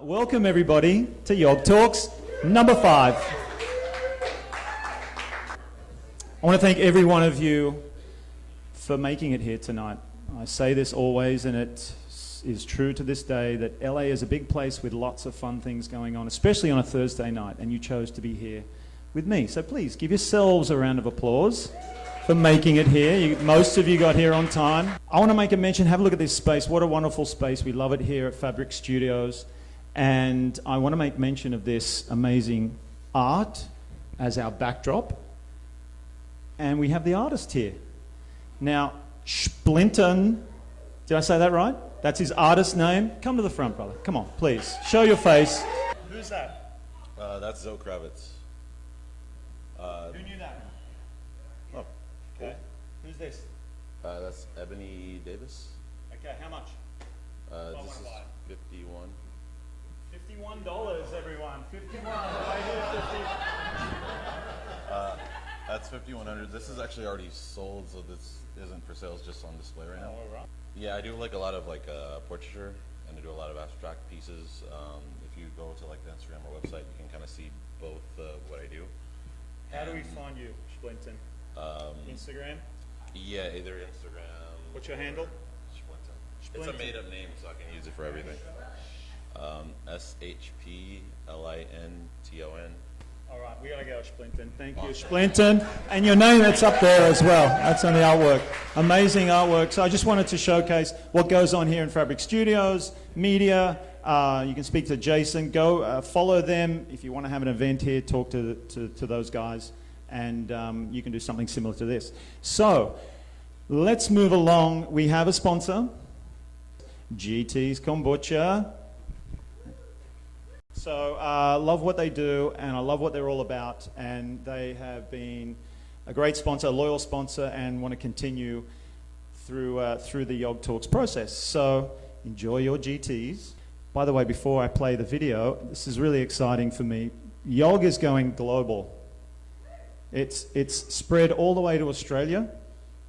Welcome everybody to YOG Talks number 5. I want to thank every one of you for making it here tonight. I say this always, and it is true to this day, that LA is a big place with lots of fun things going on, especially on a Thursday night, and you chose to be here with me. So please give yourselves a round of applause for making it here. Most of you got here on time. I want to make a mention, have a look at this space. What a wonderful space. We love it here at Fabric Studios. And I want to make mention of this amazing art as our backdrop. And we have the artist here. Now, Splinten, did I say that right? That's his artist name. Come to the front, brother. Come on, please. Show your face. Who's that? That's Zoe Kravitz. Who knew that? Oh, Okay. Who's this? that's Ebony Davis. Okay, how much? This is 51. $51, everyone. 51. Right here, 50. That's 5100. This is actually already sold, so this isn't for sale. It's just on display right now. All right. Yeah, I do like a lot of portraiture, and I do a lot of abstract pieces. If you go to like the Instagram or website, you can kind of see both what I do. How do we find you, Splinten? Instagram? Yeah, either Instagram. What's your handle? Splinten. It's a made-up name, so I can use it for everything. SHPLINTON. All right, we gotta go, Splinten. Thank you, Splinten. And your name, that's up there as well. That's on the artwork. Amazing artwork. So I just wanted to showcase what goes on here in Fabric Studios, media. You can speak to Jason. Go follow them. If you want to have an event here, talk to those guys. And you can do something similar to this. So let's move along. We have a sponsor, GT's Kombucha. So love what they do, and I love what they're all about, and they have been a great sponsor, a loyal sponsor, and want to continue through the YOG Talks process. So enjoy your GTs. By the way, before I play the video, this is really exciting for me. YOG is going global. It's spread all the way to Australia.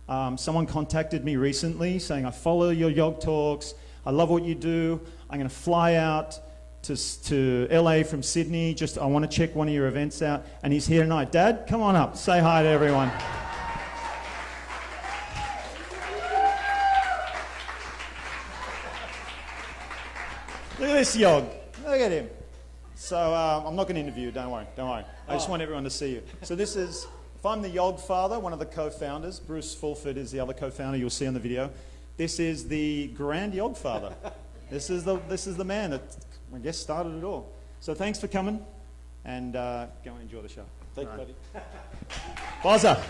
Someone contacted me recently saying, I follow your YOG Talks, I love what you do, I'm going to fly out to LA from Sydney, I want to check one of your events out, and he's here tonight. Dad, come on up, say hi to everyone. Look at this YOG, look at him. So I'm not going to interview you, don't worry. I just want everyone to see you. So this is, if I'm the YOG father, one of the co-founders, Bruce Fulford is the other co-founder you'll see on the video. This is the grand YOG father. This is the man that I guess started it all. So thanks for coming, and go and enjoy the show. Thanks, buddy. Bozza.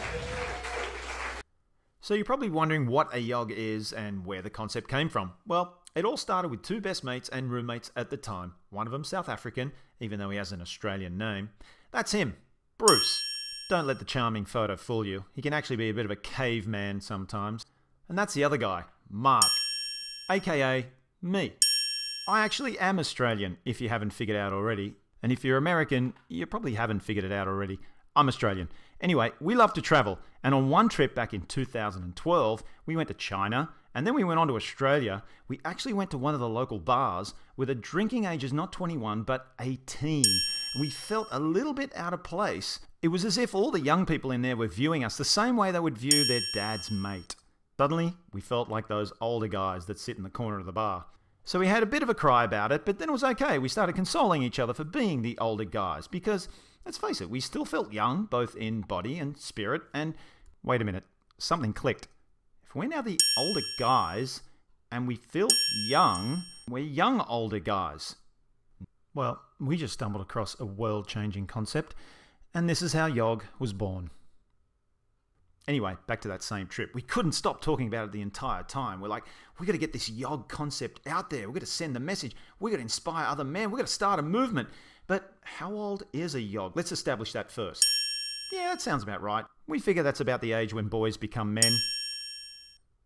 So you're probably wondering what a YOG is and where the concept came from. Well, it all started with two best mates and roommates at the time. One of them South African, even though he has an Australian name. That's him, Bruce. Don't let the charming photo fool you. He can actually be a bit of a caveman sometimes. And that's the other guy, Mark, aka me. I actually am Australian, if you haven't figured out already. And if you're American, you probably haven't figured it out already. I'm Australian. Anyway, we love to travel. And on one trip back in 2012, we went to China, and then we went on to Australia. We actually went to one of the local bars where the drinking age is not 21, but 18. We felt a little bit out of place. It was as if all the young people in there were viewing us the same way they would view their dad's mate. Suddenly, we felt like those older guys that sit in the corner of the bar. So we had a bit of a cry about it, but then it was okay. We started consoling each other for being the older guys because, let's face it, we still felt young, both in body and spirit. And wait a minute, something clicked. If we're now the older guys and we feel young, we're young older guys. Well, we just stumbled across a world-changing concept, and this is how YOG was born. Anyway, back to that same trip. We couldn't stop talking about it the entire time. We're like, we got to get this YOG concept out there. We've got to send the message. We've got to inspire other men. We've got to start a movement. But how old is a YOG? Let's establish that first. Yeah, that sounds about right. We figure that's about the age when boys become men.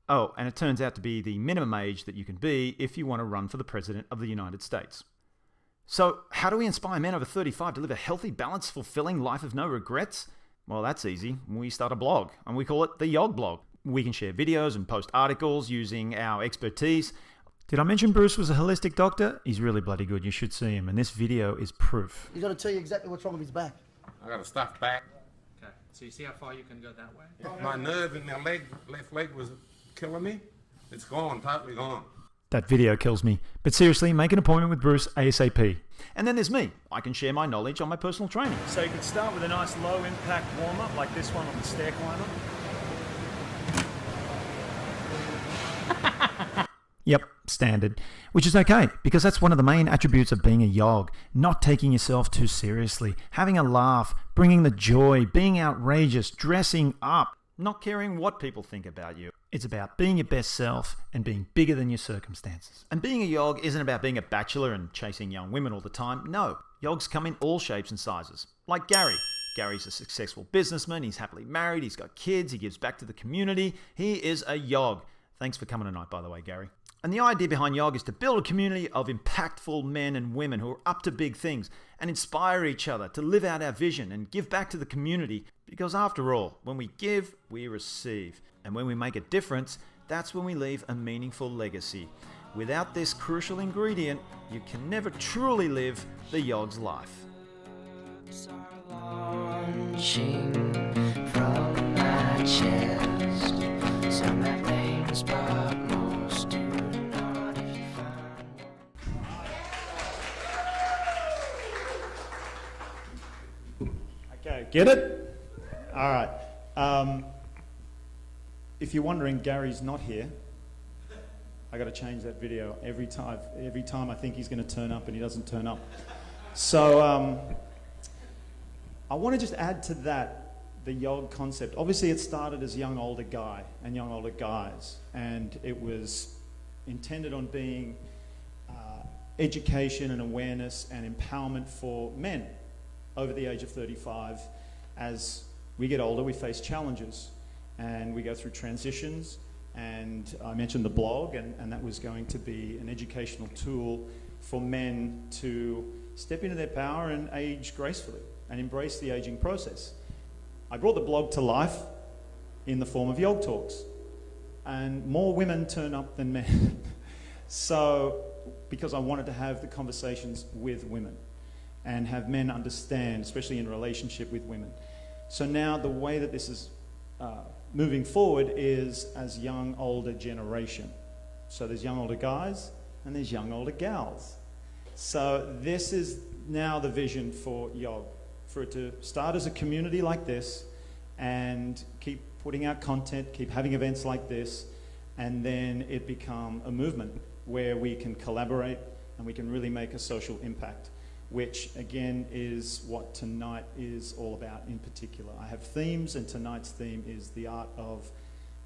Oh, and it turns out to be the minimum age that you can be if you want to run for the President of the United States. So, how do we inspire men over 35 to live a healthy, balanced, fulfilling life of no regrets? Well, that's easy. We start a blog, and we call it the YOG blog. We can share videos and post articles using our expertise. Did I mention Bruce was a holistic doctor? He's really bloody good. You should see him, and this video is proof. He's going to tell you exactly what's wrong with his back. I got a stuffed back. Okay, so you see how far you can go that way? My nerve in my left leg was killing me. It's gone, totally gone. That video kills me. But seriously, make an appointment with Bruce ASAP. And then there's me. I can share my knowledge on my personal training. So you can start with a nice low impact warm up like this one on the stair climber. Yep, standard. Which is okay, because that's one of the main attributes of being a YOG. Not taking yourself too seriously, having a laugh, bringing the joy, being outrageous, dressing up, not caring what people think about you. It's about being your best self and being bigger than your circumstances. And being a YOG isn't about being a bachelor and chasing young women all the time. No, YOGs come in all shapes and sizes. Like Gary. Gary's a successful businessman, he's happily married, he's got kids, he gives back to the community. He is a YOG. Thanks for coming tonight, by the way, Gary. And the idea behind YOG is to build a community of impactful men and women who are up to big things and inspire each other to live out our vision and give back to the community. Because after all, when we give, we receive. And when we make a difference, that's when we leave a meaningful legacy. Without this crucial ingredient, you can never truly live the YOG's life. Launching from my chest. Some have names, but most do not. If you find Okay, get it? All right. If you're wondering, Gary's not here. I got to change that video every time. Every time I think he's going to turn up and he doesn't turn up. So I want to just add to that the YOG concept. Obviously, it started as young older guy and young older guys, and it was intended on being education and awareness and empowerment for men over the age of 35. As we get older, we face challenges and we go through transitions. And I mentioned the blog, and that was going to be an educational tool for men to step into their power and age gracefully and embrace the aging process. I brought the blog to life in the form of YOG Talks, and more women turn up than men. So, because I wanted to have the conversations with women and have men understand, especially in relationship with women. So now the way that this is moving forward is as young older generation. So there's young older guys and there's young older gals. So this is now the vision for YOG, for it to start as a community like this and keep putting out content, keep having events like this, and then it become a movement where we can collaborate and we can really make a social impact, which again is what tonight is all about in particular. I have themes, and tonight's theme is the art of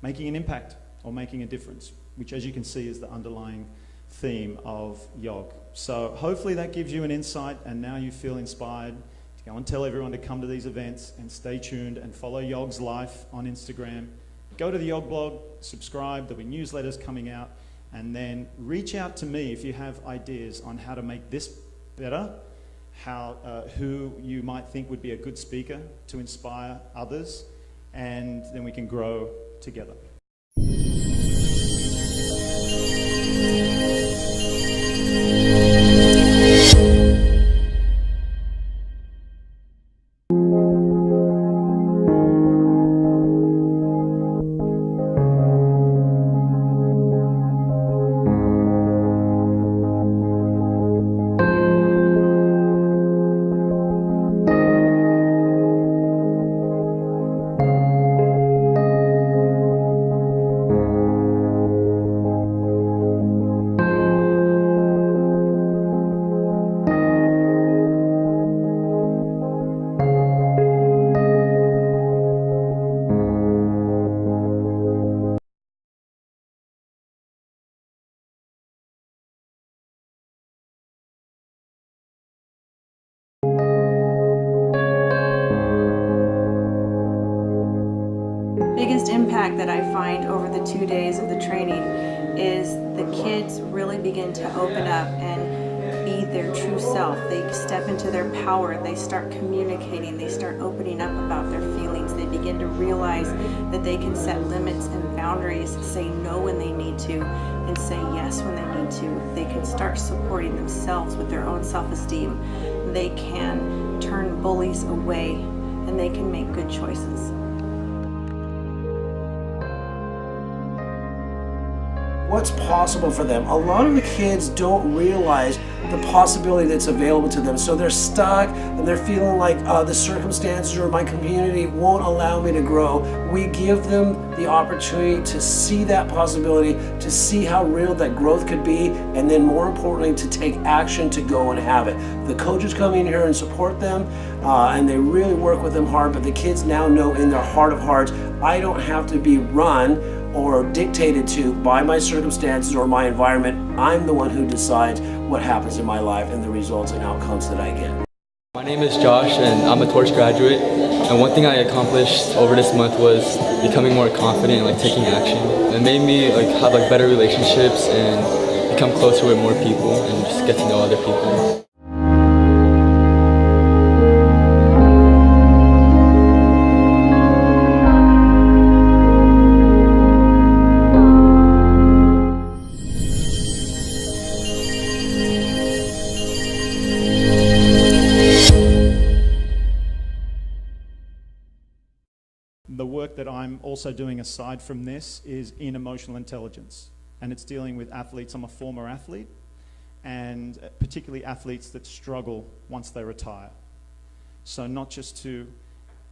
making an impact or making a difference, which as you can see is the underlying theme of YOG. So hopefully that gives you an insight, and now you feel inspired to go and tell everyone to come to these events, and stay tuned and follow YOG's life on Instagram. Go to the YOG blog, subscribe, there'll be newsletters coming out, and then reach out to me if you have ideas on how to make this better, who you might think would be a good speaker to inspire others, and then we can grow together. biggest impact that I find over the 2 days of the training is the kids really begin to open up and be their true self. They step into their power. They start communicating. They start opening up about their feelings. They begin to realize that they can set limits and boundaries, say no when they need to, and say yes when they need to. They can start supporting themselves with their own self-esteem. They can turn bullies away, and they can make good choices. What's possible for them. A lot of the kids don't realize the possibility that's available to them. So they're stuck and they're feeling like the circumstances or my community won't allow me to grow. We give them the opportunity to see that possibility, to see how real that growth could be, and then more importantly, to take action to go and have it. The coaches come in here and support them, and they really work with them hard, but the kids now know in their heart of hearts, I don't have to be run or dictated to by my circumstances or my environment. I'm the one who decides what happens in my life and the results and outcomes that I get. My name is Josh and I'm a Torch graduate, and one thing I accomplished over this month was becoming more confident and taking action. It made me have better relationships and become closer with more people and just get to know other people. The work that I'm also doing aside from this is in emotional intelligence, and it's dealing with athletes. I'm a former athlete, and particularly athletes that struggle once they retire. So not just to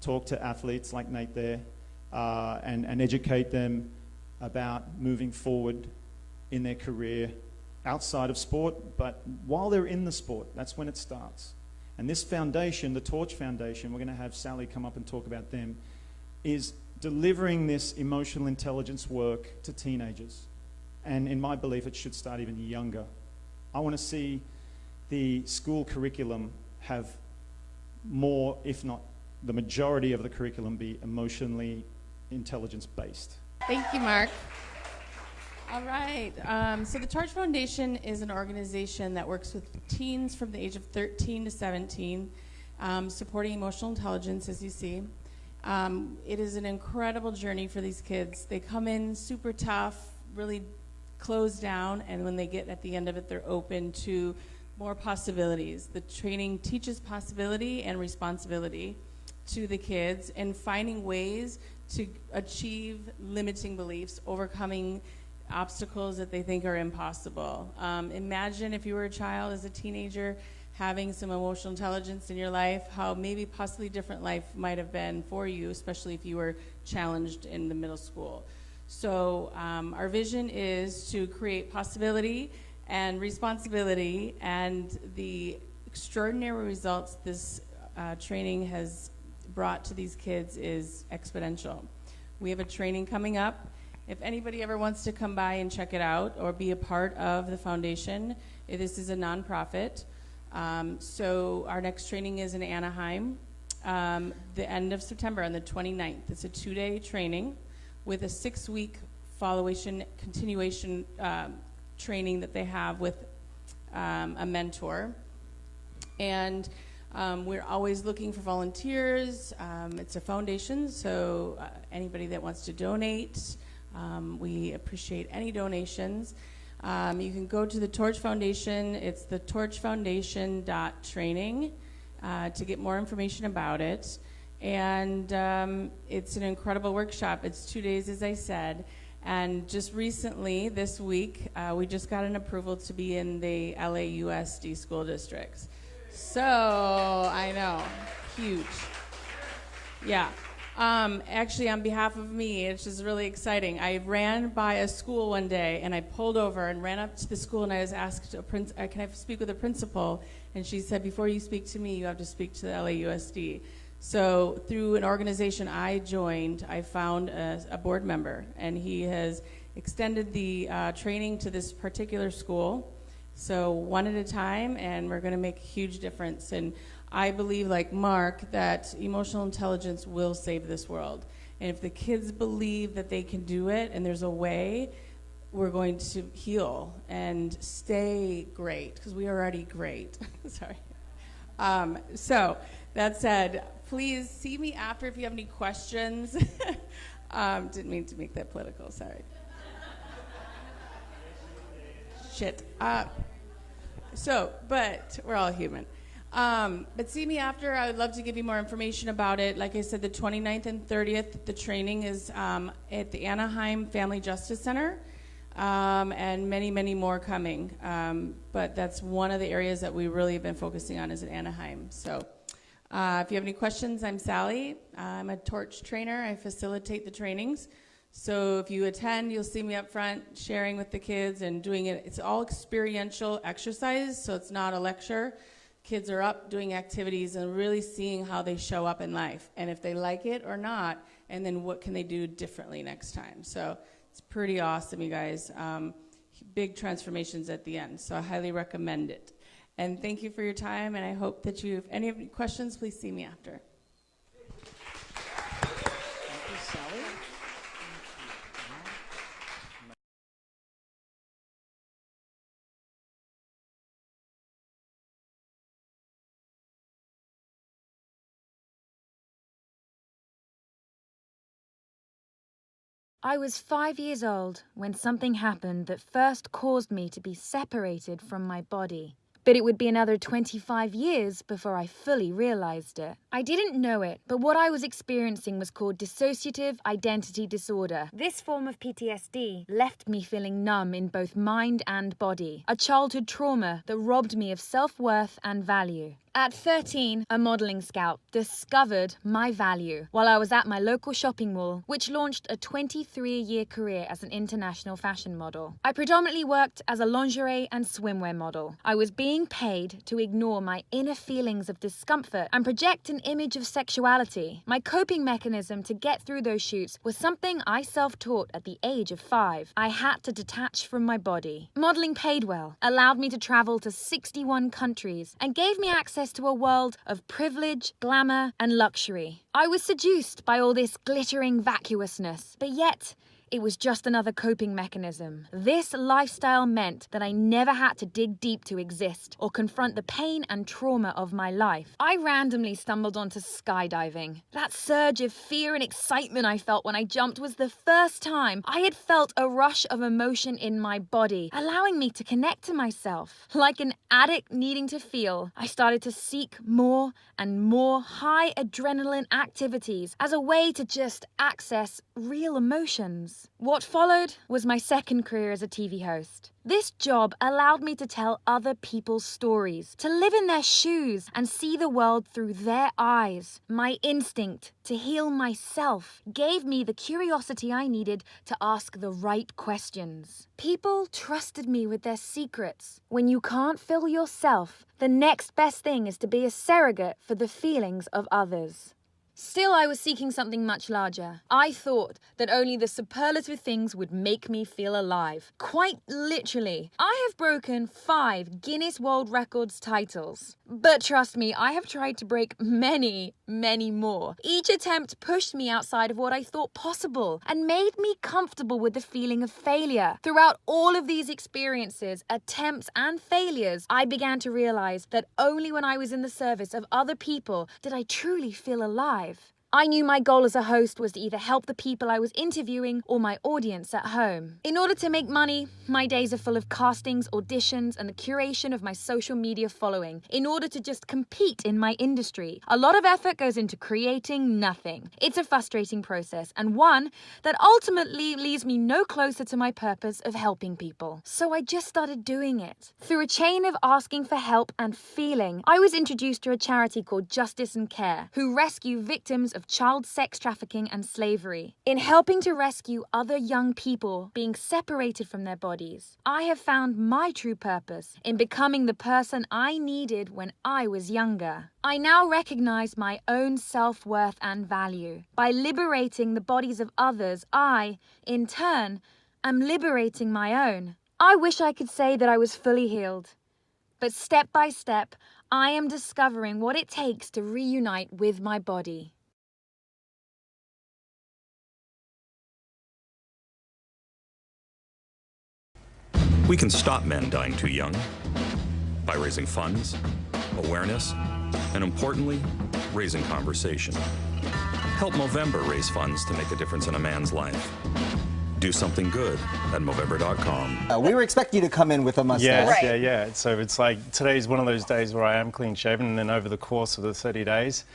talk to athletes like Nate there and educate them about moving forward in their career outside of sport, but while they're in the sport, that's when it starts. And this foundation, the Torch Foundation, we're going to have Sally come up and talk about them, is delivering this emotional intelligence work to teenagers. And in my belief, it should start even younger. I want to see the school curriculum have more, if not the majority of the curriculum, be emotionally intelligence-based. Thank you, Mark. All right. So the Torch Foundation is an organization that works with teens from the age of 13 to 17, supporting emotional intelligence, as you see. It is an incredible journey for these kids. They come in super tough, really closed down, and when they get at the end of it, they're open to more possibilities. The training teaches possibility and responsibility to the kids and finding ways to achieve limiting beliefs, overcoming obstacles that they think are impossible. Imagine if you were a child as a teenager having some emotional intelligence in your life, how maybe possibly different life might have been for you, especially if you were challenged in the middle school. So our vision is to create possibility and responsibility, and the extraordinary results this training has brought to these kids is exponential. We have a training coming up. If anybody ever wants to come by and check it out or be a part of the foundation, this is a nonprofit. So our next training is in Anaheim, the end of September on the 29th. It's a 2-day training with a 6-week continuation training that they have with a mentor. And we're always looking for volunteers. It's a foundation, so anybody that wants to donate, we appreciate any donations. You can go to the Torch Foundation. It's the torchfoundation.training to get more information about it. And it's an incredible workshop. It's 2 days, as I said. And just recently, this week, we just got an approval to be in the LAUSD school districts. So, I know, huge. Yeah. Actually, on behalf of me, it's just really exciting. I ran by a school one day, and I pulled over and ran up to the school, and I was asked, can I speak with the principal? And she said, before you speak to me, you have to speak to the LAUSD. So through an organization I joined, I found a board member, and he has extended the training to this particular school. So one at a time, and we're going to make a huge difference. And I believe, like Mark, that emotional intelligence will save this world. And if the kids believe that they can do it and there's a way, we're going to heal and stay great, because we are already great. Sorry. So that said, please see me after if you have any questions. Didn't mean to make that political, sorry. Shit. But we're all human. But see me after. I would love to give you more information about it. Like I said, the 29th and 30th, the training is at the Anaheim Family Justice Center, and many, many more coming. But that's one of the areas that we really have been focusing on is at Anaheim. So if you have any questions, I'm Sally. I'm a torch trainer. I facilitate the trainings. So if you attend, you'll see me up front sharing with the kids and doing it. It's all experiential exercise, so it's not a lecture. Kids are up doing activities and really seeing how they show up in life, and if they like it or not, and then what can they do differently next time. So it's pretty awesome, you guys. Big transformations at the end, so I highly recommend it. And thank you for your time, and I hope that if any of you questions, please see me after. Thank you, Sally. I was 5 years old when something happened that first caused me to be separated from my body. But it would be another 25 years before I fully realized it. I didn't know it, but what I was experiencing was called dissociative identity disorder. This form of PTSD left me feeling numb in both mind and body, a childhood trauma that robbed me of self-worth and value. At 13, a modeling scout discovered my value while I was at my local shopping mall, which launched a 23-year career as an international fashion model. I predominantly worked as a lingerie and swimwear model. I was being paid to ignore my inner feelings of discomfort and project an image of sexuality. My coping mechanism to get through those shoots was something I self-taught at the age of 5. I had to detach from my body. Modeling paid well, allowed me to travel to 61 countries, and gave me access to a world of privilege, glamour, and luxury. I was seduced by all this glittering vacuousness, but yet it was just another coping mechanism. This lifestyle meant that I never had to dig deep to exist or confront the pain and trauma of my life. I randomly stumbled onto skydiving. That surge of fear and excitement I felt when I jumped was the first time I had felt a rush of emotion in my body, allowing me to connect to myself. Like an addict needing to feel, I started to seek more and more high adrenaline activities as a way to just access real emotions. What followed was my second career as a TV host. This job allowed me to tell other people's stories, to live in their shoes and see the world through their eyes. My instinct to heal myself gave me the curiosity I needed to ask the right questions. People trusted me with their secrets. When you can't fill yourself, the next best thing is to be a surrogate for the feelings of others. Still, I was seeking something much larger. I thought that only the superlative things would make me feel alive. Quite literally. I have broken 5 Guinness World Records titles. But trust me, I have tried to break many, many more. Each attempt pushed me outside of what I thought possible and made me comfortable with the feeling of failure. Throughout all of these experiences, attempts and failures, I began to realize that only when I was in the service of other people did I truly feel alive. I knew my goal as a host was to either help the people I was interviewing or my audience at home. In order to make money, my days are full of castings, auditions, and the curation of my social media following. In order to just compete in my industry, a lot of effort goes into creating nothing. It's a frustrating process, and one that ultimately leaves me no closer to my purpose of helping people. So I just started doing it. Through a chain of asking for help and feeling, I was introduced to a charity called Justice and Care, who rescue victims of child sex trafficking and slavery. In helping to rescue other young people being separated from their bodies, I have found my true purpose in becoming the person I needed when I was younger. I now recognize my own self-worth and value. By liberating the bodies of others, I, in turn, am liberating my own. I wish I could say that I was fully healed. But step by step, I am discovering what it takes to reunite with my body. We can stop men dying too young by raising funds, awareness, and importantly, raising conversation. Help Movember raise funds to make a difference in a man's life. Do something good at Movember.com. We were expecting you to come in with a mustache. Yeah. So it's like today's one of those days where I am clean shaven, and then over the course of the 30 days,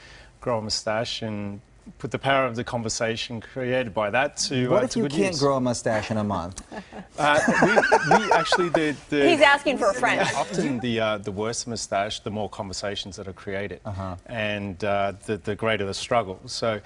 grow a mustache and put the power of the conversation created by that to What if you good can't use. grow a mustache in a month? We actually He's asking for a friend. Often the worse the mustache, the more conversations that are created, and the greater the struggle. So.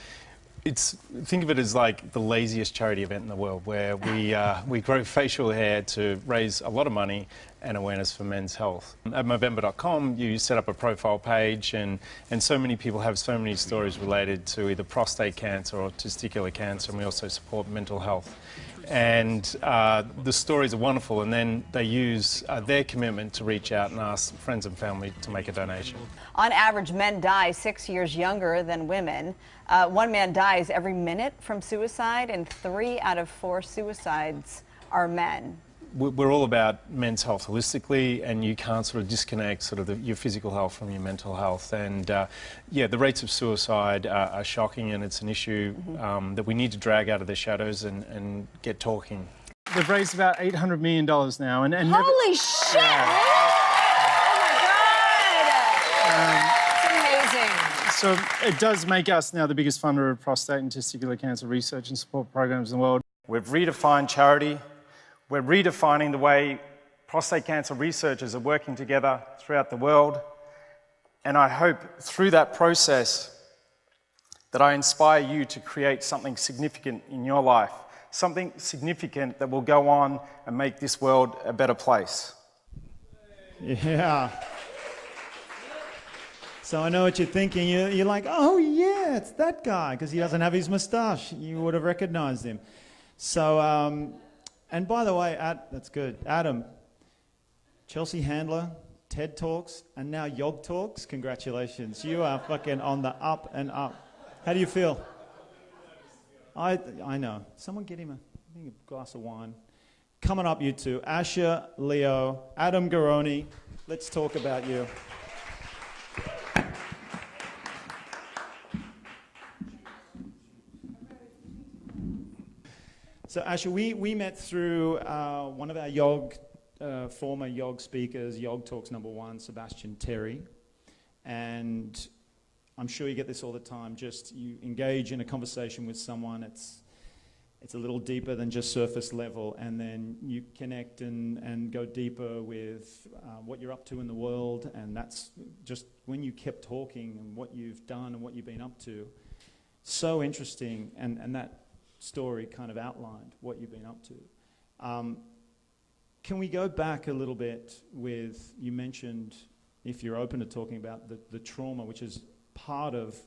Think of it as like the laziest charity event in the world, where we grow facial hair to raise a lot of money and awareness for men's health. At Movember.com, you set up a profile page, and so many people have so many stories related to either prostate cancer or testicular cancer, and we also support mental health. And the stories are wonderful, and then they use their commitment to reach out and ask friends and family to make a donation. On average, men die 6 years younger than women. One man dies every minute from suicide, and 3 out of 4 suicides are men. We're all about men's health holistically, and you can't sort of disconnect sort of your physical health from your mental health. And yeah, the rates of suicide are shocking, and it's an issue that we need to drag out of the shadows and get talking. They've raised about $800 million now, and Holy shit! Yeah. Oh my God! It's amazing. So it does make us now the biggest funder of prostate and testicular cancer research and support programs in the world. We've redefined charity. We're redefining the way prostate cancer researchers are working together throughout the world. And I hope through that process that I inspire you to create something significant in your life, something significant that will go on and make this world a better place. Yeah. So I know what you're thinking. You're like, oh yeah, it's that guy, because he doesn't have his moustache. You would have recognized him. So, and by the way, that's good. Adam, Chelsea Handler, TED Talks, and now YOG Talks. Congratulations. You are fucking on the up and up. How do you feel? I know. Someone get him a glass of wine. Coming up, you two. Asher, Leo, Adam Garoni. Let's talk about you. So Asher, we met through one of our YOG, former YOG speakers, YOG Talks #1, Sebastian Terry. And I'm sure you get this all the time. Just you engage in a conversation with someone, it's a little deeper than just surface level, and then you connect and go deeper with what you're up to in the world, and that's just when you kept talking and what you've done and what you've been up to. So interesting, and that story kind of outlined what you've been up to. Can we go back a little bit with, you mentioned, if you're open to talking about the trauma, which is part of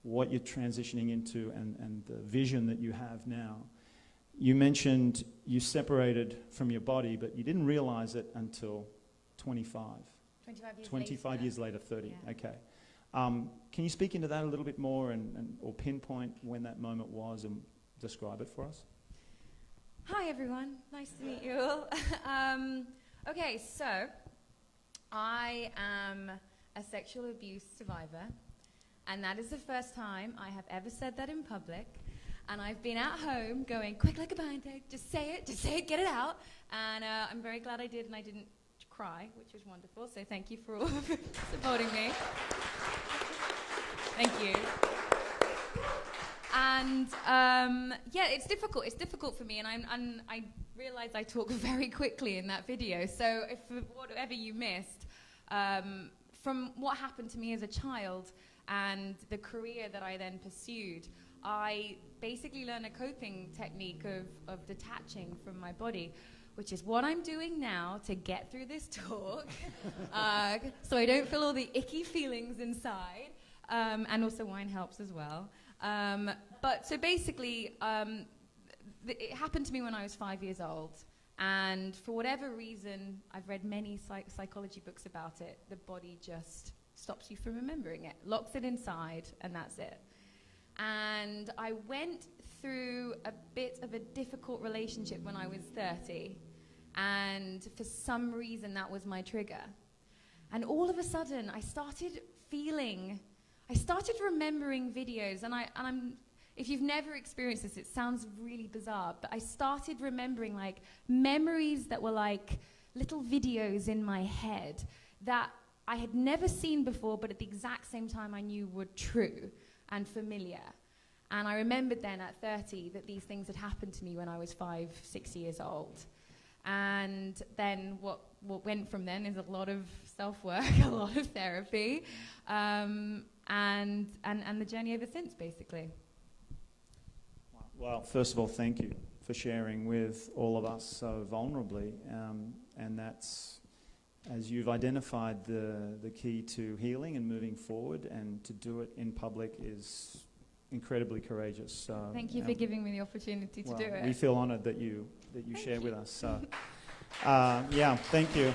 what you're transitioning into and the vision that you have now. You mentioned you separated from your body, but you didn't realize it until 25. 25 years later, 30, yeah. Okay. Can you speak into that a little bit more or pinpoint when that moment was and describe it for us? Hi everyone, nice to meet you all. Okay, so I am a sexual abuse survivor, and that is the first time I have ever said that in public. And I've been at home going, quick like a band-aid, just say it, get it out. And I'm very glad I did, and I didn't cry, which was wonderful. So thank you for all supporting me. Thank you. And yeah, it's difficult. It's difficult for me, and I realize I talk very quickly in that video. So if whatever you missed, from what happened to me as a child and the career that I then pursued, I basically learned a coping technique of detaching from my body, which is what I'm doing now to get through this talk, so I don't feel all the icky feelings inside, and also wine helps as well. But so basically, it happened to me when I was 5 years old, and for whatever reason, I've read many psychology books about it, the body just stops you from remembering it, locks it inside, and that's it. And I went through a bit of a difficult relationship when I was 30, And for some reason, that was my trigger. And all of a sudden, I started remembering videos, and if you've never experienced this, it sounds really bizarre, but I started remembering like memories that were like little videos in my head that I had never seen before, but at the exact same time I knew were true and familiar. And I remembered then at 30 that these things had happened to me when I was 5, 6 years old. And then what went from then is a lot of self-work, a lot of therapy, and the journey ever since, basically. Well, first of all, thank you for sharing with all of us so vulnerably, and that's, as you've identified, the key to healing and moving forward, and to do it in public is incredibly courageous. So, thank you for giving me the opportunity to do it. We feel honoured that you share with us. So, yeah, thank you.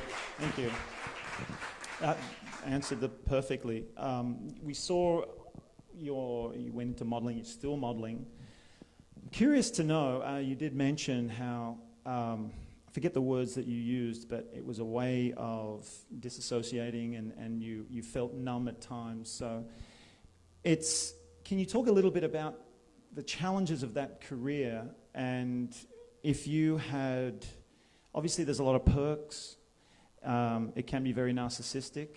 Answered it perfectly. We saw you went into modelling. You're still modelling. Curious to know, you did mention how, I forget the words that you used, but it was a way of disassociating, and you felt numb at times. So can you talk a little bit about the challenges of that career, and if you had, obviously there's a lot of perks, it can be very narcissistic,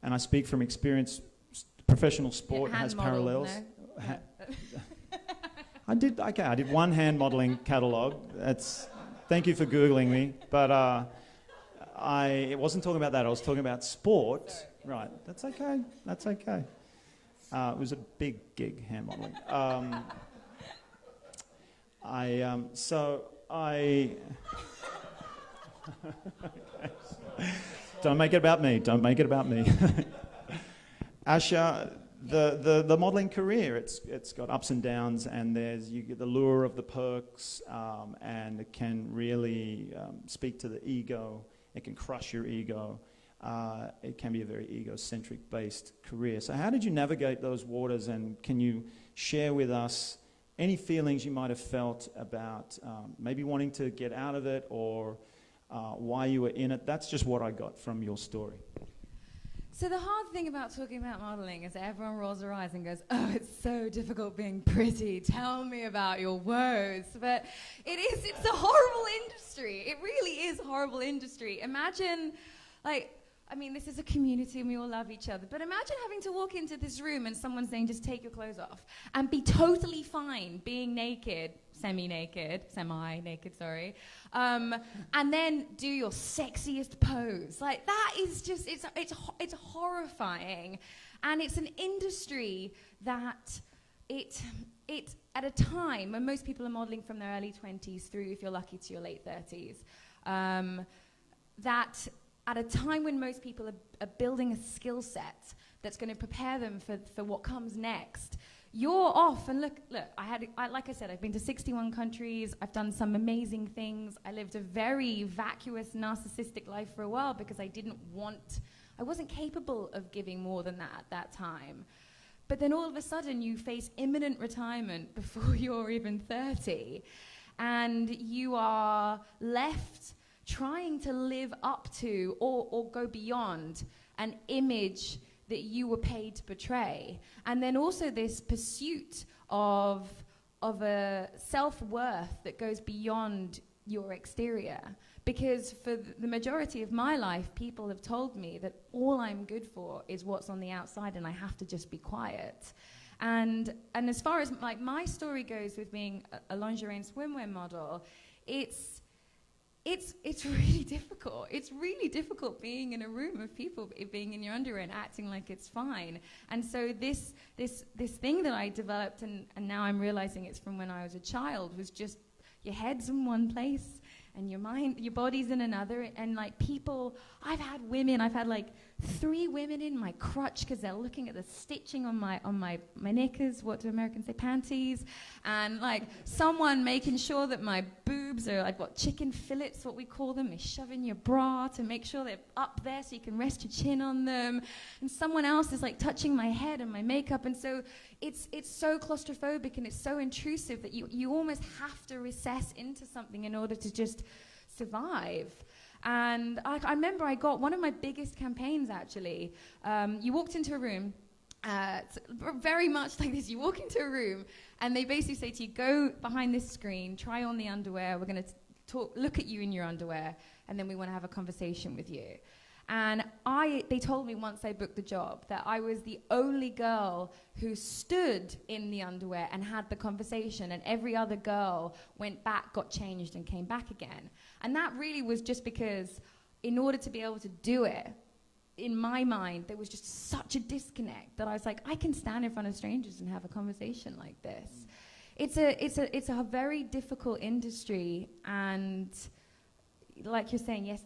and I speak from experience, professional sport has parallels. No. I did one hand modelling catalogue. Thank you for Googling me, but I wasn't talking about that. I was talking about sport. Right, that's okay. It was a big gig, hand modelling. Don't make it about me. Asha, the modelling career, it's got ups and downs, and you get the lure of the perks, and it can really speak to the ego. It can crush your ego. It can be a very egocentric based career. So how did you navigate those waters, and can you share with us any feelings you might have felt about maybe wanting to get out of it, or why you were in it? That's just what I got from your story. So the hard thing about talking about modeling is that everyone rolls their eyes and goes, oh, it's so difficult being pretty. Tell me about your woes. But it's a horrible industry. It really is a horrible industry. Imagine, this is a community and we all love each other, but imagine having to walk into this room and someone saying, just take your clothes off, and be totally fine being naked, semi-naked, sorry, and then do your sexiest pose. Like, that is just, it's horrifying. And it's an industry that it at a time when most people are modeling from their early 20s through, if you're lucky, to your late 30s, that at a time when most people are building a skill set that's going to prepare them for what comes next, you're off. And look, like I said, I've been to 61 countries. I've done some amazing things. I lived a very vacuous, narcissistic life for a while because I wasn't capable of giving more than that at that time. But then all of a sudden you face imminent retirement before you're even 30, and you are left trying to live up to or go beyond an image that you were paid to portray. And then also this pursuit of a self-worth that goes beyond your exterior. Because for the majority of my life, people have told me that all I'm good for is what's on the outside, and I have to just be quiet. And as far as my story goes with being a lingerie and swimwear model, it's really difficult. It's really difficult being in a room of people, being in your underwear and acting like it's fine. And so this thing that I developed, and now I'm realizing it's from when I was a child, was just your head's in one place and your body's in another. And I've had 3 women in my crutch because they're looking at the stitching on my knickers, what do Americans say, panties, and someone making sure that my boobs are, I've got chicken fillets, what we call them. They shove in your bra to make sure they're up there so you can rest your chin on them, and someone else is touching my head and my makeup. And so it's so claustrophobic and it's so intrusive that you almost have to recess into something in order to just survive. And I remember I got one of my biggest campaigns, actually. You walked into a room, very much like this. You walk into a room, and they basically say to you, go behind this screen, try on the underwear, we're going to look at you in your underwear, and then we want to have a conversation with you. And they told me once I booked the job that I was the only girl who stood in the underwear and had the conversation, and every other girl went back, got changed, and came back again. And that really was just because in order to be able to do it, in my mind, there was just such a disconnect that I was like, I can stand in front of strangers and have a conversation like this. It's a very difficult industry, and like you're saying, yes,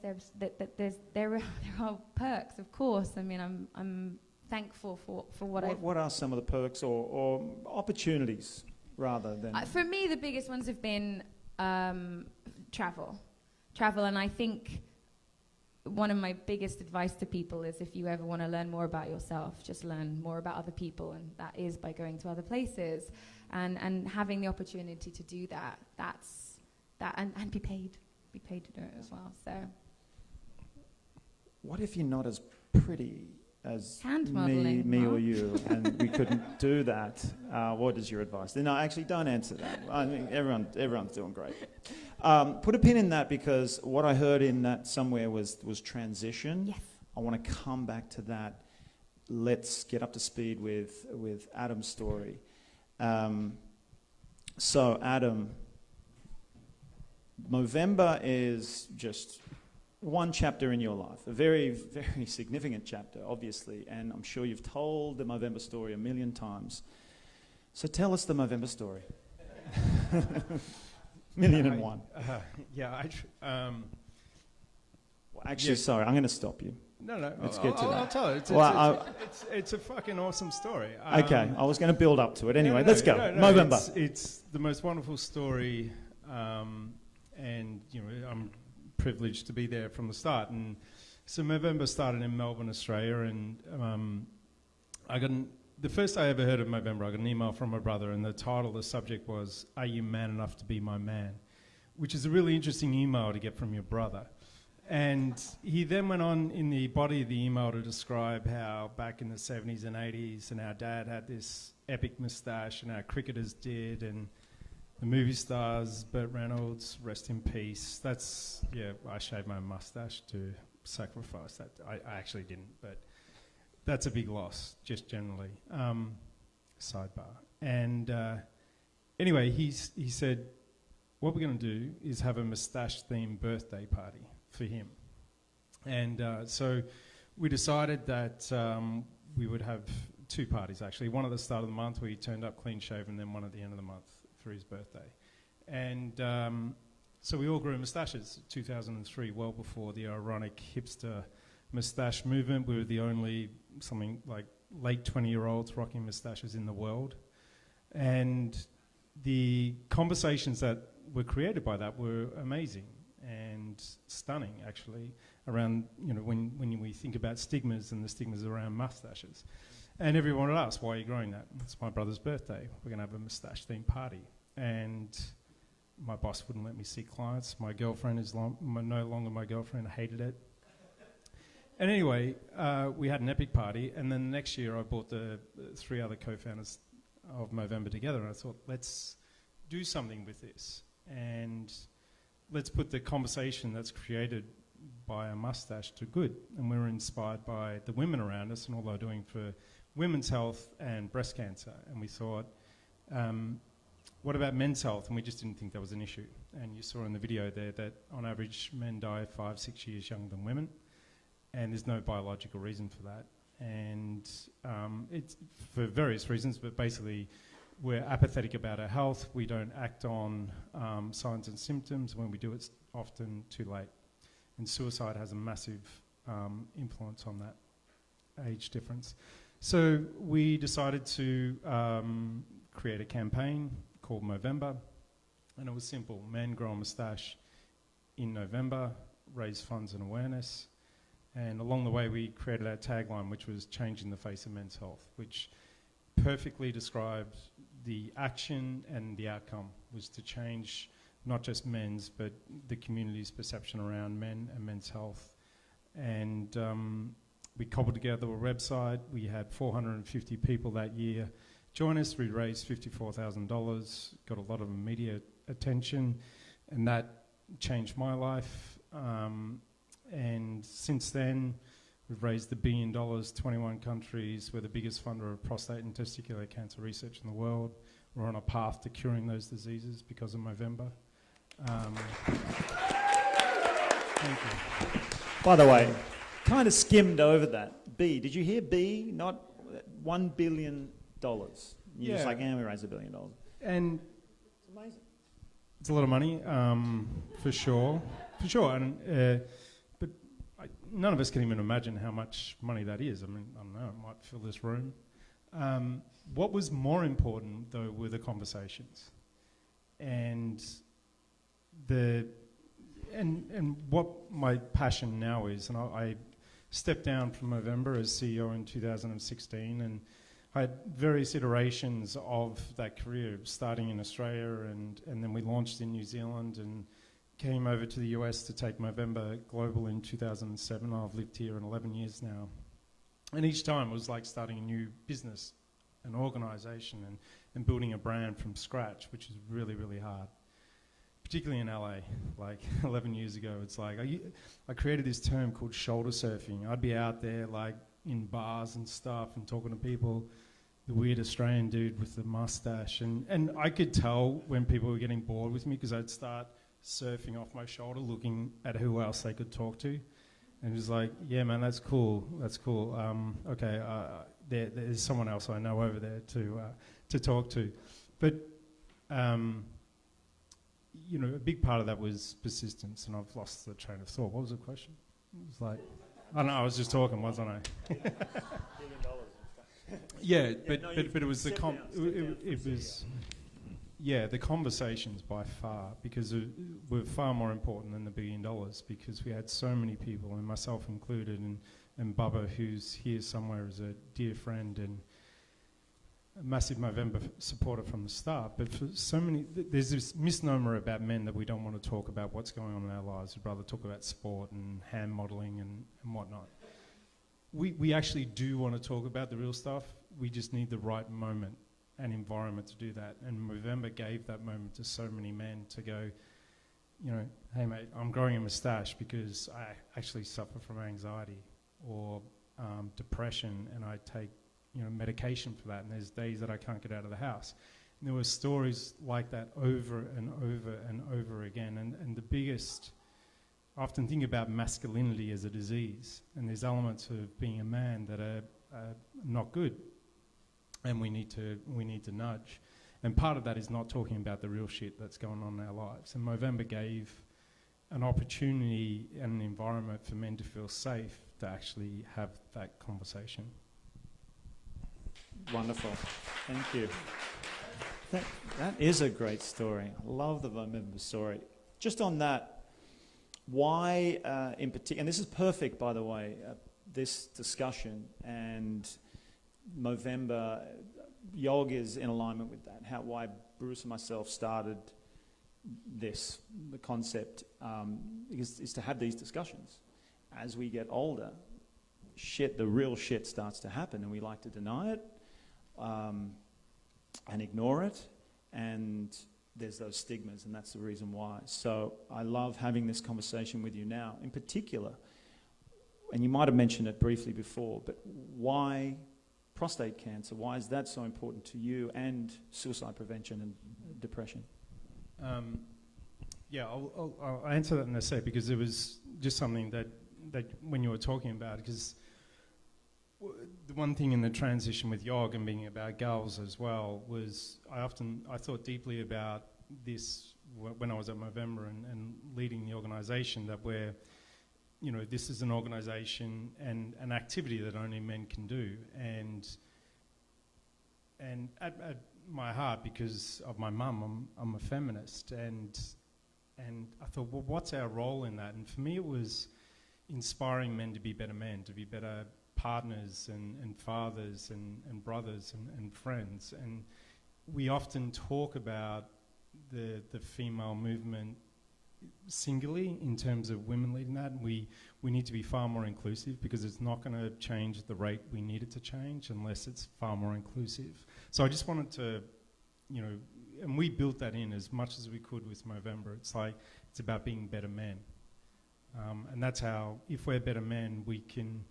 there are perks, of course. I mean, I'm thankful for what are some of the perks or opportunities rather than? For me, the biggest ones have been travel, and I think one of my biggest advice to people is if you ever want to learn more about yourself, just learn more about other people, and that is by going to other places and having the opportunity to do that. That's that, and be paid to do it as well. So, what if you're not as pretty as me or you, and we couldn't do that? What is your advice? No, actually, don't answer that. I mean, everyone's doing great. Put a pin in that, because what I heard in that somewhere was transition. Yes. I want to come back to that. Let's get up to speed with Adam's story. So, Adam, Movember is just one chapter in your life, a very, very significant chapter, obviously, and I'm sure you've told the Movember story a million times. So tell us the Movember story. Million and one. Actually, sorry, I'm going to stop you. No, Let's get to that. I'll tell it. It's a fucking awesome story. Okay, I was going to build up to it. Anyway, let's go. Movember. It's the most wonderful story, and I'm privileged to be there from the start. And so Movember started in Melbourne, Australia, and the first I ever heard of Movember, I got an email from my brother, and the title, the subject was, "Are you man enough to be my man?" Which is a really interesting email to get from your brother. And he then went on in the body of the email to describe how back in the 70s and 80s, and our dad had this epic moustache, and our cricketers did, and the movie stars, Burt Reynolds, rest in peace. I shaved my mustache to sacrifice that. I actually didn't, but that's a big loss, just generally. Sidebar. And anyway, he said, what we're going to do is have a moustache-themed birthday party for him. And so we decided that we would have two parties, actually. One at the start of the month where he turned up clean-shaven, and then one at the end of the month for his birthday. And so we all grew moustaches 2003, well before the ironic hipster moustache movement. We were the only something like late 20-year-olds rocking moustaches in the world. And the conversations that were created by that were amazing and stunning, actually, around, when we think about stigmas and the stigmas around moustaches. And everyone would ask, why are you growing that? It's my brother's birthday. We're going to have a moustache-themed party. And my boss wouldn't let me see clients. My girlfriend is no longer my girlfriend. I hated it. And anyway, we had an epic party. And then the next year, I brought the three other co-founders of Movember together. And I thought, let's do something with this. And let's put the conversation that's created by a mustache to good. And we were inspired by the women around us and all they're doing for women's health and breast cancer. And we thought, what about men's health? And we just didn't think that was an issue. And you saw in the video there that on average men die 5-6 years younger than women. And there's no biological reason for that. And it's for various reasons, but basically we're apathetic about our health. We don't act on signs and symptoms. When we do, it's often too late. And suicide has a massive influence on that age difference. So we decided to create a campaign called Movember, and it was simple. Men grow a moustache in November, raise funds and awareness, and along the way we created our tagline, which was changing the face of men's health, which perfectly described the action and the outcome, was to change not just men's, but the community's perception around men and men's health. And we cobbled together a website. We had 450 people that year join us. We raised $54,000, got a lot of media attention, and that changed my life. And since then, we've raised $1 billion, 21 countries. We're the biggest funder of prostate and testicular cancer research in the world. We're on a path to curing those diseases because of Movember. Thank you. By the way, kind of skimmed over that. B, did you hear B? Not $1 billion. You're just like, we raised $1 billion. And it's amazing. It's a lot of money, for sure. For sure. And, but none of us can even imagine how much money that is. I mean, I don't know, it might fill this room. What was more important, though, were the conversations. And what my passion now is, and I stepped down from Movember as CEO in 2016, and I had various iterations of that career, starting in Australia, and then we launched in New Zealand and came over to the US to take Movember global in 2007. I've lived here in 11 years now. And each time it was like starting a new business, an organisation, and building a brand from scratch, which is really, really hard. Particularly in LA, like 11 years ago, it's like, I created this term called shoulder surfing. I'd be out there like in bars and stuff and talking to people, the weird Australian dude with the mustache. And I could tell when people were getting bored with me because I'd start surfing off my shoulder, looking at who else they could talk to. And it was like, yeah, man, that's cool. That's cool. Okay, there's someone else I know over there to talk to. But, you know, a big part of that was persistence, and I've lost the train of thought. What was the question? It was like, I don't know, I was just talking, wasn't I? Yeah, but it was the the conversations by far, because were far more important than the $1 billion, because we had so many people, and myself included, and Bubba, who's here somewhere, is a dear friend and a massive Movember supporter from the start. But for so many, there's this misnomer about men that we don't want to talk about what's going on in our lives. We'd rather talk about sport and hand modelling and whatnot. We actually do want to talk about the real stuff. We just need the right moment and environment to do that. And Movember gave that moment to so many men to go, you know, hey mate, I'm growing a moustache because I actually suffer from anxiety or depression, and I take, you know, medication for that, and there's days that I can't get out of the house. And there were stories like that over and over and over again. And the biggest, I often think about masculinity as a disease, and there's elements of being a man that are not good, and we need to nudge. And part of that is not talking about the real shit that's going on in our lives. And Movember gave an opportunity and an environment for men to feel safe to actually have that conversation. Wonderful. Thank you. That is a great story. I love the Movember story. Just on that, why in particular, and this is perfect, by the way, this discussion, and Movember, YOG is in alignment with that, why Bruce and myself started this, the concept, is to have these discussions. As we get older, the real shit starts to happen, and we like to deny it, and ignore it, and there's those stigmas, and that's the reason why. So I love having this conversation with you now, in particular, and you might have mentioned it briefly before, but why prostate cancer? Why is that so important to you, and suicide prevention and depression? Yeah, I'll answer that in a sec, because it was just something that when you were talking about, because the one thing in the transition with YOG and being about girls as well was I thought deeply about this when I was at Movember and leading the organisation, that we're, you know, this is an organisation and an activity that only men can do, and at my heart, because of my mum, I'm a feminist, and I thought, well, what's our role in that? And for me, it was inspiring men to be better men, to be better partners and fathers and brothers and friends. And we often talk about the female movement singularly in terms of women leading that. We need to be far more inclusive, because it's not going to change at the rate we need it to change unless it's far more inclusive. So I just wanted to, and we built that in as much as we could with Movember. It's like, it's about being better men. And that's how, if we're better men, we can,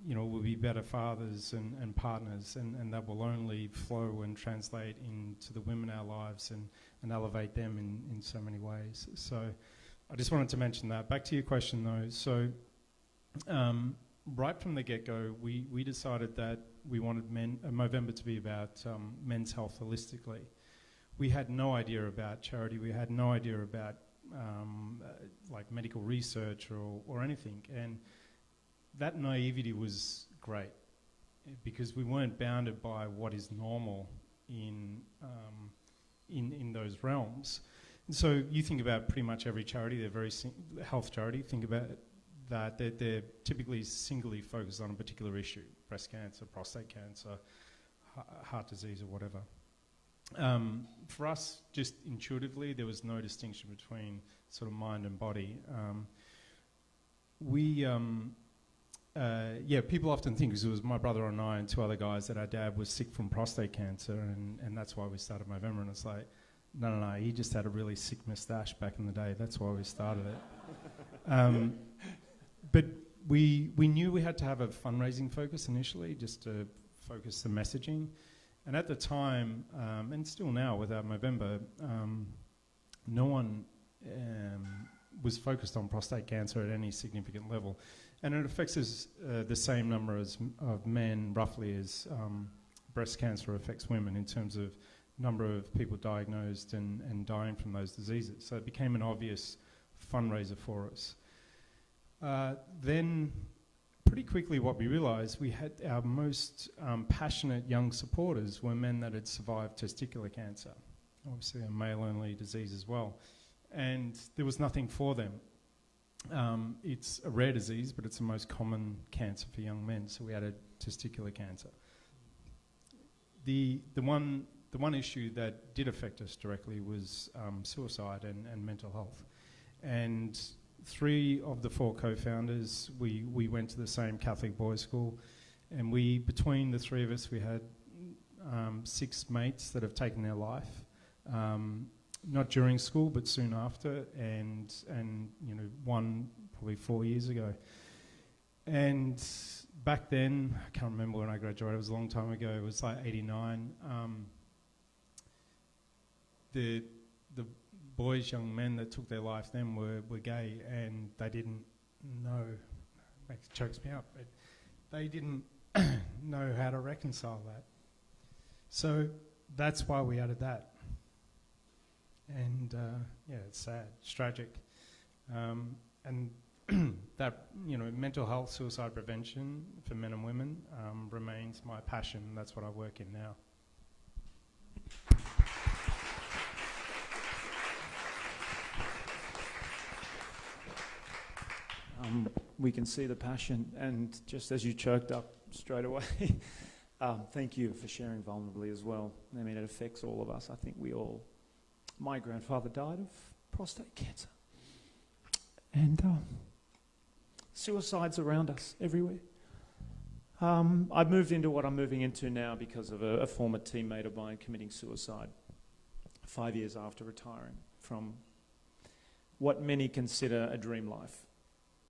we'll be better fathers and partners, and that will only flow and translate into the women in our lives and elevate them in so many ways. So I just wanted to mention that. Back to your question though. So right from the get-go, we decided that we wanted Movember to be about men's health holistically. We had no idea about charity. We had no idea about like medical research or anything. And that naivety was great, because we weren't bounded by what is normal in those realms. And so you think about pretty much every charity, they're very health charity, think about that they're typically singly focused on a particular issue: breast cancer, prostate cancer, heart disease, or whatever. For us, just intuitively, there was no distinction between sort of mind and body. People often think, because it was my brother and I and two other guys, that our dad was sick from prostate cancer, and that's why we started Movember. And it's like, no, he just had a really sick moustache back in the day. That's why we started it. But we knew we had to have a fundraising focus initially, just to focus the messaging. And at the time, and still now with our Movember, no one was focused on prostate cancer at any significant level. And it affects us the same number of men, roughly, as breast cancer affects women in terms of number of people diagnosed and dying from those diseases. So it became an obvious fundraiser for us. Then, pretty quickly, what we realised, we had our most passionate young supporters were men that had survived testicular cancer, obviously a male-only disease as well. And there was nothing for them. It's a rare disease, but it's the most common cancer for young men, so we added testicular cancer. The one issue that did affect us directly was suicide and mental health. And 3 of the 4 co-founders, we went to the same Catholic boys' school, and between the 3 of us, we had 6 mates that have taken their life. Not during school, but soon after, and one probably 4 years ago. And back then, I can't remember when I graduated, it was a long time ago, it was like 89. The boys, young men that took their life then were gay, and they didn't know, it chokes me up, but they didn't know how to reconcile that. So that's why we added that. And it's sad, it's tragic. And that, mental health, suicide prevention for men and women remains my passion. That's what I work in now. We can see the passion, and just as you choked up straight away, thank you for sharing vulnerably as well. I mean, it affects all of us. I think my grandfather died of prostate cancer. And suicide's around us everywhere. I've moved into what I'm moving into now because of a former teammate of mine committing suicide 5 years after retiring from what many consider a dream life.